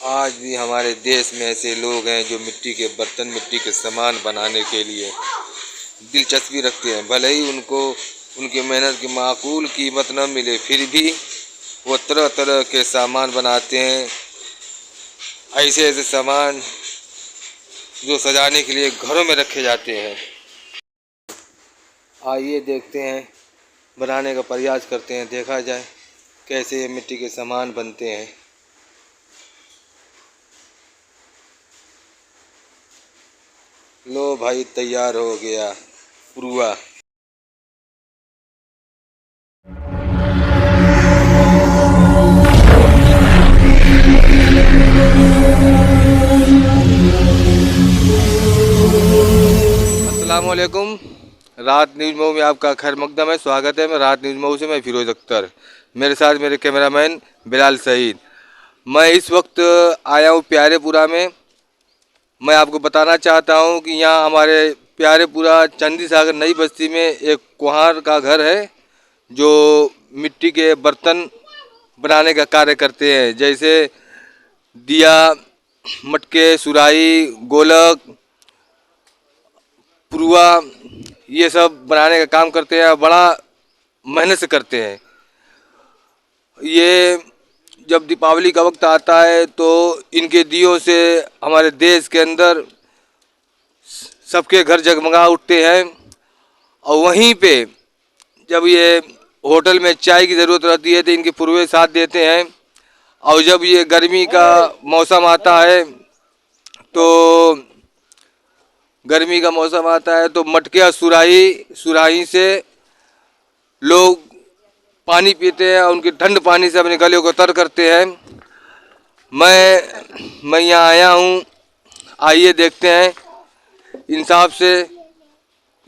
आज भी हमारे देश में ऐसे लोग हैं जो मिट्टी के बर्तन, मिट्टी के सामान बनाने के लिए दिलचस्पी रखते हैं। भले ही उनको उनकी मेहनत की माकूल कीमत न मिले, फिर भी वो तरह तरह के सामान बनाते हैं। ऐसे ऐसे सामान जो सजाने के लिए घरों में रखे जाते हैं। आइए देखते हैं, बनाने का प्रयास करते हैं, देखा जाए कैसे ये मिट्टी के सामान बनते हैं। लो भाई, तैयार हो गया पुरुआ। अस्सलामुअलैकुम। रात न्यूज़ मऊ में आपका खैर मकदम है, स्वागत है। मैं रात न्यूज़ मऊ से मैं फिरोज़ अख्तर, मेरे साथ मेरे कैमरामैन बिलाल सईद। मैं इस वक्त आया हूँ प्यारेपुरा में। मैं आपको बताना चाहता हूँ कि यहाँ हमारे प्यारेपुरा चंदी सागर नई बस्ती में एक कुम्हार का घर है जो मिट्टी के बर्तन बनाने का कार्य करते हैं, जैसे दिया, मटके, सुराही, गोलक, पुरुआ, ये सब बनाने का काम करते हैं। बड़ा मेहनत से करते हैं। ये जब दीपावली का वक्त आता है तो इनके दियों से हमारे देश के अंदर सबके घर जगमगा उठते हैं। और वहीं पे जब ये होटल में चाय की ज़रूरत रहती है तो इनके पुरुए साथ देते हैं। और जब ये गर्मी का मौसम आता है तो मटके और सुराही से लोग पानी पीते हैं और उनके ठंड पानी से अपने गले को तर करते हैं। मैं यहाँ आया हूँ, आइए देखते हैं इंसाफ से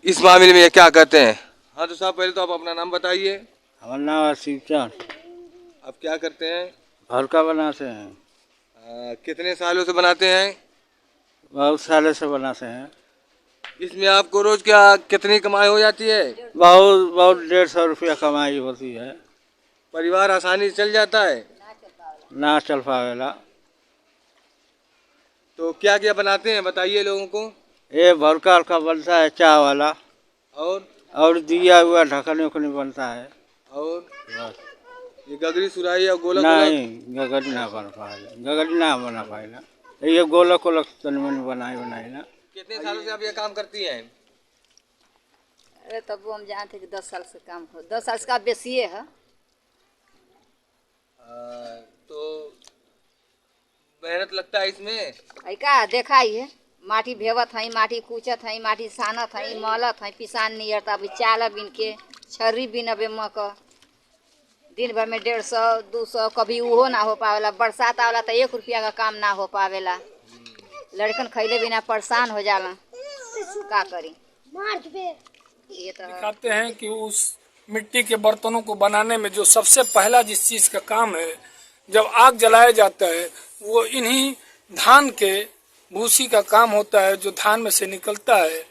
इस मामले में ये क्या कहते हैं। हाँ तो साहब, पहले तो आप अपना नाम बताइए। हमारा नाम है शिवचंद। आप क्या करते हैं? भरका बनाते हैं। कितने सालों से बनाते हैं? बहुत सालों से बनाते हैं। इसमें आपको रोज क्या कितनी कमाई हो जाती है? बहुत बहुत 150 रुपया कमाई होती है। परिवार आसानी से चल जाता है? ना चल पावेला। तो क्या क्या बनाते हैं, बताइए लोगों को। ये भरका का बनता है चाय वाला, और दिया हुआ ढकने उकने बनता है। और बस। ये गगरी, सुराही और गोलक? नहीं, गगरी ना बन पाएगा, गगरी ना बना पाएगा। ये गोलक वोलक तन मन बनाई ना। कितने सालों से आप ये काम करती हैं? अरे तब वो हम जानते कि 10 साल से काम हो, 10 साल का बेसी है। तो मेहनत लगता है इसमें। का देखा ही है, माटी भेवत है, माटी कूचत है, माटी सानत है, मलत है, पिसान नियर तब चाल बिन के छर्री बिनबे मक दिन भर में 150 200, कभी उहो ना हो पावेला। बरसात आवेला तो 1 रुपया का काम ना हो पावेला। लड़कन खैले बिना परेशान हो जाला, का करी। ये तो दिखाते हैं कि उस मिट्टी के बर्तनों को बनाने में जो सबसे पहला जिस चीज का काम है, जब आग जलाया जाता है, वो इन्हीं धान के भूसी का काम होता है जो धान में से निकलता है।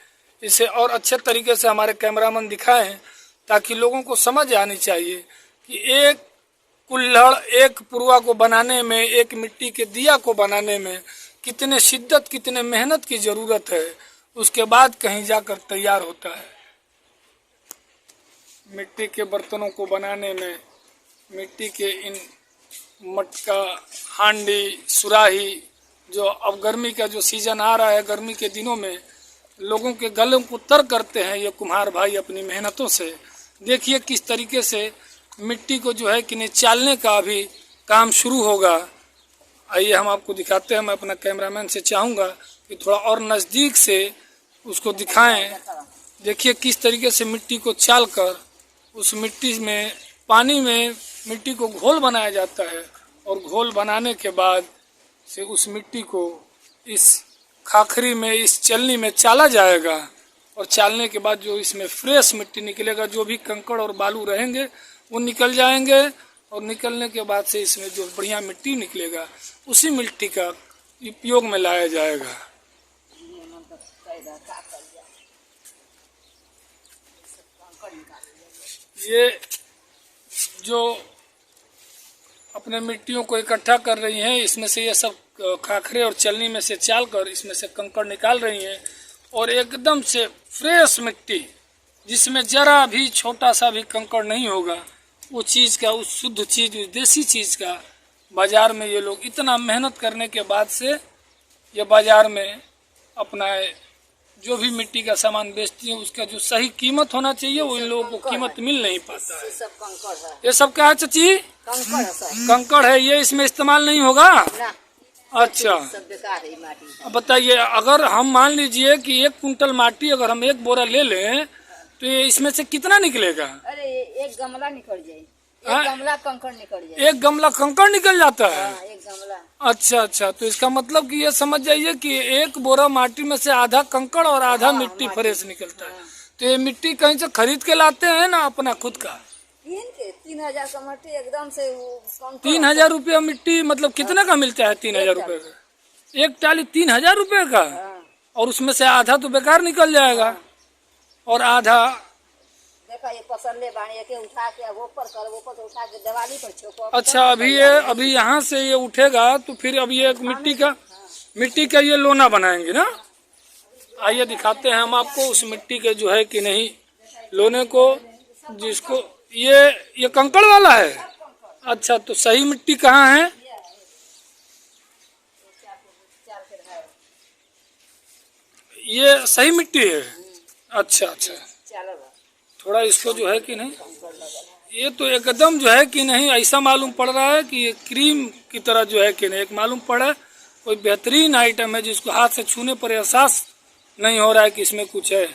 इसे और अच्छे तरीके से हमारे कैमरामैन दिखाएं ताकि लोगों को समझ आनी चाहिए कि एक कुल्हड़, एक पुरुआ को बनाने में, एक मिट्टी के दिया को बनाने में कितने शिद्दत, कितने मेहनत की जरूरत है। उसके बाद कहीं जाकर तैयार होता है। मिट्टी के बर्तनों को बनाने में मिट्टी के इन मटका, हांडी, सुराही, जो अब गर्मी का जो सीजन आ रहा है, गर्मी के दिनों में लोगों के गलों को तर करते हैं ये कुम्हार भाई अपनी मेहनतों से। देखिए किस तरीके से मिट्टी को जो है कि निचालने का अभी काम शुरू होगा। आइए हम आपको दिखाते हैं। मैं अपना कैमरामैन से चाहूँगा कि थोड़ा और नज़दीक से उसको दिखाएं। देखिए किस तरीके से मिट्टी को चाल कर उस मिट्टी में, पानी में मिट्टी को घोल बनाया जाता है। और घोल बनाने के बाद से उस मिट्टी को इस खाखरी में, इस चलनी में चाला जाएगा। और चालने के बाद जो इसमें फ्रेश मिट्टी निकलेगा, जो भी कंकड़ और बालू रहेंगे वो निकल जाएंगे। और निकलने के बाद से इसमें जो बढ़िया मिट्टी निकलेगा, उसी मिट्टी का उपयोग में लाया जाएगा। ये जो अपने मिट्टियों को इकट्ठा कर रही हैं, इसमें से ये सब खाखरे और चलनी में से चाल कर इसमें से कंकड़ निकाल रही हैं और एकदम से फ्रेश मिट्टी जिसमें जरा भी छोटा सा भी कंकड़ नहीं होगा, वो चीज़ का, उस शुद्ध चीज़, उस देसी चीज़ का बाज़ार में ये लोग इतना मेहनत करने के बाद से ये बाज़ार में अपना जो भी मिट्टी का सामान बेचती है उसका जो सही कीमत होना चाहिए वो इन लोगों को कीमत मिल नहीं पाता है। सब कंकड़ है, ये सब क्या है चाची? कंकड़ है सब। कंकड़ है, ये इसमें इस्तेमाल नहीं होगा? ना, अच्छा, सब बेकार है माटी। अब बताइए, अगर हम मान लीजिए कि 1 कुंटल माटी अगर हम 1 बोरा ले लें तो ये इसमें से कितना निकलेगा? अरे एक गमला निकल जाए, हाँ? एक गमला कंकड़ निकल जाए। 1 गमला कंकड़ निकल जाता है? हाँ, एक गमला। अच्छा अच्छा, तो इसका मतलब कि ये समझ जाइए कि 1 बोरा माटी में से आधा कंकड़ और आधा मिट्टी फ्रेश निकलता है। तो ये मिट्टी कहीं से खरीद के लाते हैं ना अपना खुद का? 3,000 का मिट्टी एकदम से 3,000 रुपया मिट्टी, मतलब कितने का मिलता है 3,000 रुपये का? 1 टाली 3,000 रुपये का? और उसमें से आधा तो बेकार निकल जाएगा और आधा देखा ये पसंदे बाणी के उठा के अब ऊपर कर, ऊपर से उठा के दिवाली पर छोको। अच्छा, अभी यहाँ से ये उठेगा तो फिर अब ये एक मिट्टी का ये लोना बनाएंगे ना? आइए दिखाते हैं हम आपको उस मिट्टी के जो है कि नहीं लोने को, जिसको ये कंकड़ वाला है। अच्छा, तो सही मिट्टी कहाँ है? ये सही मिट्टी है? अच्छा अच्छा, थोड़ा इसको जो है कि नहीं, ये तो एकदम जो है कि नहीं ऐसा मालूम पड़ रहा है कि ये क्रीम की तरह जो है कि नहीं, एक मालूम पड़ा कोई बेहतरीन आइटम है जिसको हाथ से छूने पर एहसास नहीं हो रहा है कि इसमें कुछ है।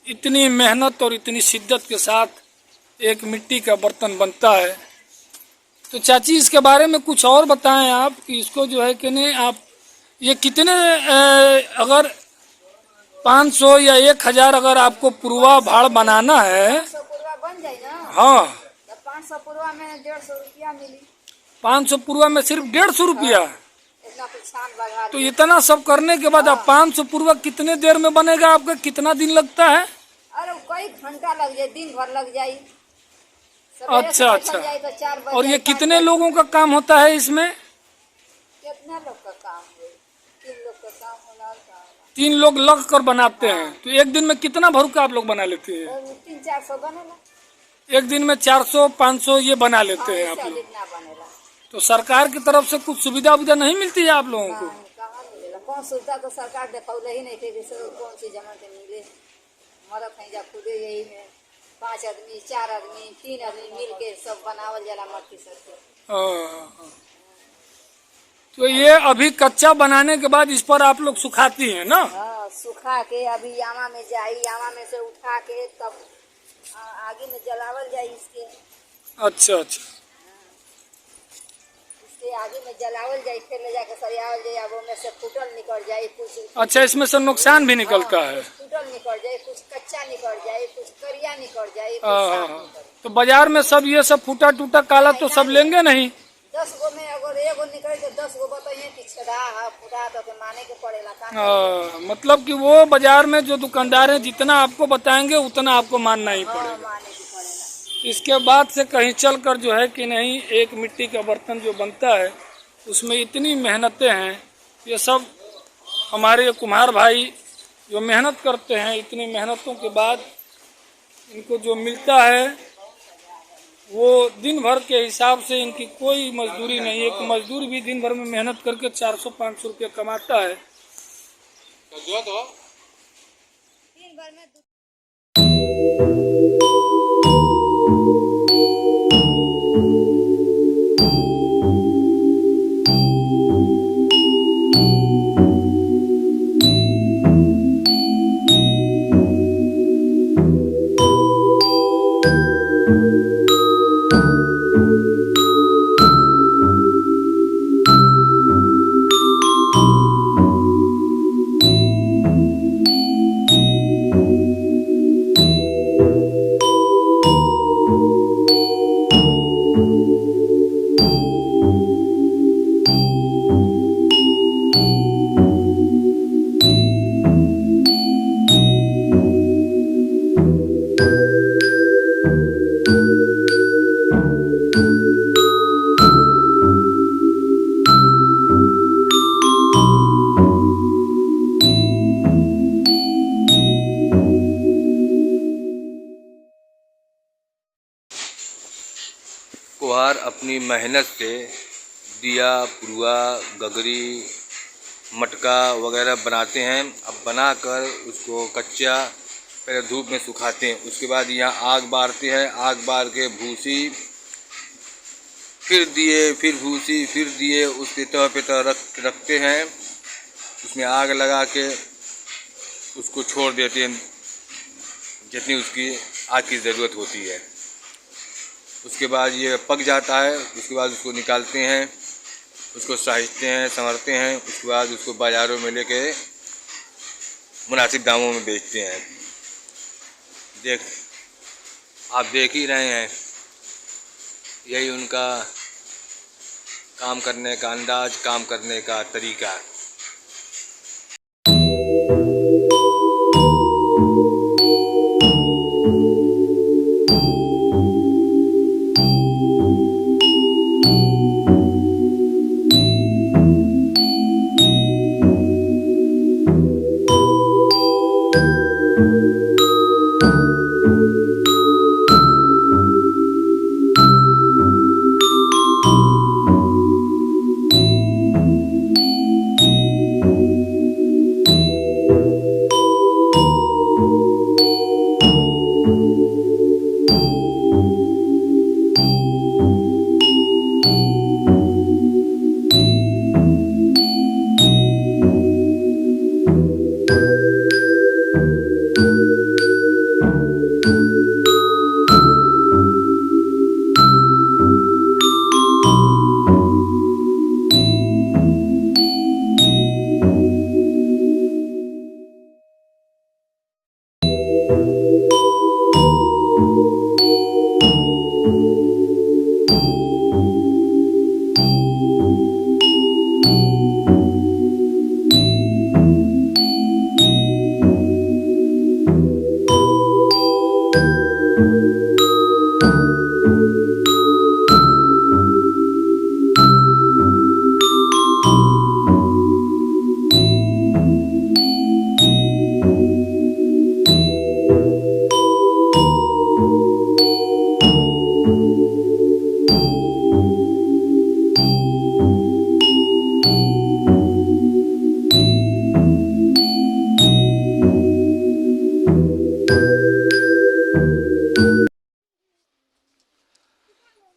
इतनी मेहनत और इतनी शिद्दत के साथ एक मिट्टी का बर्तन बनता है। तो चाची इसके बारे में कुछ और बताएं आप कि इसको जो है कि नहीं, आप ये कितने अगर 500 या 1,000 अगर आपको पुरवा भाड़ बनाना है? 500 पुरवा बन जाए ना? हाँ, तो 500 पुरवा में 150 रुपया मिली। 500 पुरवा में सिर्फ 150 रुपया? इतना कुछ छान बगा तो इतना सब करने के बाद आप 500 पुरवा कितने देर में बनेगा? आपका कितना दिन लगता है? अरे कई घंटा लग जाए, दिन भर लग जाए। अच्छा अच्छा, तो 4 बजे और ये कितने लोगों का काम होता है इसमें? कितना लोग का काम है? 3 लोग का काम होना था। 3 लोग लग कर बनाते हैं। तो एक दिन में कितना भरू का आप लोग बना लेते हैं? 300-400 बनेला। एक दिन में 400-500 ये बना लेते हैं आप लोग? इतना बनेला। तो सरकार की तरफ से कुछ सुविधा उविधा नहीं मिलती है आप लोगों को? कहाँ मिलेला? कौन सुविधा तो सरकार देखौले ही नहीं थे कि कौन सी जमा के मिले। मरत है जा खुदे यही में 5 आदमी, 4 आदमी, 3 आदमी मिल के सब बनावल जाला मट्टी सबके। हाँ। तो ये अभी कच्चा बनाने के बाद इस पर आप लोग सुखाती हैं ना? हाँ, सुखा के अभी यामा में जाई, यामा में से उठा के तब आगे में जलावल जाई इसके। अच्छा अच्छा, इसके आगे में जलावल जाई, फिर ले जाके सरियावल जाई। अब में से फूटल निकल जाए कुछ। अच्छा, इसमें से नुकसान भी निकलता है? फूटल निकल जाए, कुछ कच्चा निकल जाए, कुछ करिया निकल जाए, कुछ हाँ साफ हाँ। निकल जाए। तो बाजार में सब ये सब फूटा टूटा काला तो सब लेंगे नहीं? 10 गो में अगर एगो निकले तो 10 गो बताइए कि छेड़ा है फूटा तो माने के पड़ेला का। मतलब कि वो बाजार में जो दुकानदार हैं जितना आपको बताएंगे उतना आपको मानना ही पड़ेगा। माने के पड़ेला। इसके बाद से कहीं चलकर जो है कि नहीं, एक मिट्टी का बर्तन जो बनता है उसमें इतनी मेहनतें हैं। ये सब हमारे कुम्हार भाई जो मेहनत करते हैं, इतनी मेहनतों के बाद इनको जो मिलता है वो दिन भर के हिसाब से इनकी कोई मजदूरी नहीं है। एक मजदूर भी दिन भर में मेहनत करके 400-500 रुपया कमाता है। दिन भर में अपनी मेहनत से दिया, पुरुआ, गगरी, मटका वगैरह बनाते हैं। अब बनाकर उसको कच्चा पहले धूप में सुखाते हैं, उसके बाद यहाँ आग बारते हैं। आग बार के भूसी, फिर दिए, फिर भूसी, फिर दिए, उसके तवे पे रखते हैं। उसमें आग लगा के उसको छोड़ देते हैं जितनी उसकी आग की ज़रूरत होती है। उसके बाद ये पक जाता है, उसके बाद उसको निकालते हैं, उसको साइजते हैं, संवरते हैं। उसके बाद उसको बाज़ारों में लेके मुनासिब दामों में बेचते हैं। आप देख ही रहे हैं, यही उनका काम करने का अंदाज, काम करने का तरीका।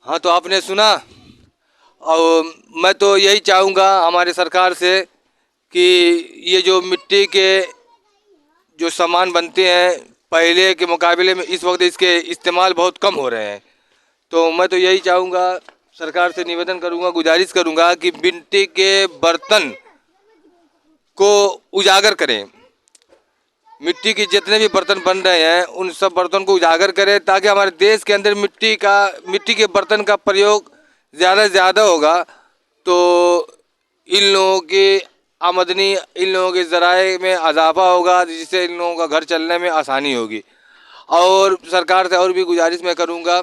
हाँ, तो आपने सुना। और मैं तो यही चाहूँगा हमारे सरकार से कि ये जो मिट्टी के जो सामान बनते हैं पहले के मुकाबले में इस वक्त इसके इस्तेमाल बहुत कम हो रहे हैं। तो मैं तो यही चाहूँगा, सरकार से निवेदन करूँगा, गुजारिश करूँगा कि मिट्टी के बर्तन को उजागर करें। मिट्टी के जितने भी बर्तन बन रहे हैं उन सब बर्तन को उजागर करें, ताकि हमारे देश के अंदर मिट्टी के बर्तन का प्रयोग ज़्यादा से ज़्यादा होगा तो इन लोगों की आमदनी, इन लोगों के ज़राए में इजाफा होगा, जिससे इन लोगों का घर चलने में आसानी होगी। और सरकार से और भी गुजारिश मैं करूँगा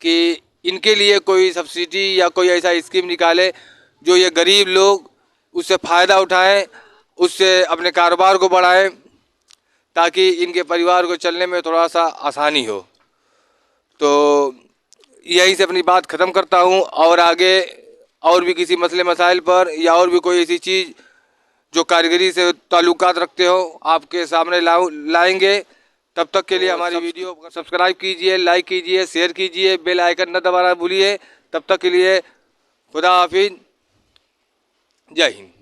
कि इनके लिए कोई सब्सिडी या कोई ऐसा स्कीम निकाले जो ये गरीब लोग उससे फ़ायदा उठाएं, उससे अपने कारोबार को बढ़ाएं, ताकि इनके परिवार को चलने में थोड़ा सा आसानी हो। तो यहीं से अपनी बात ख़त्म करता हूँ, और आगे और भी किसी मसले मसाइल पर या और भी कोई ऐसी चीज़ जो कारीगरी से ताल्लुकात रखते हो आपके सामने लाएंगे। तब तक के लिए हमारी वीडियो को सब्सक्राइब कीजिए, लाइक कीजिए, शेयर कीजिए, बेल आइकन न दबाना भूलिए। तब तक के लिए खुदा हाफिज, जय हिंद।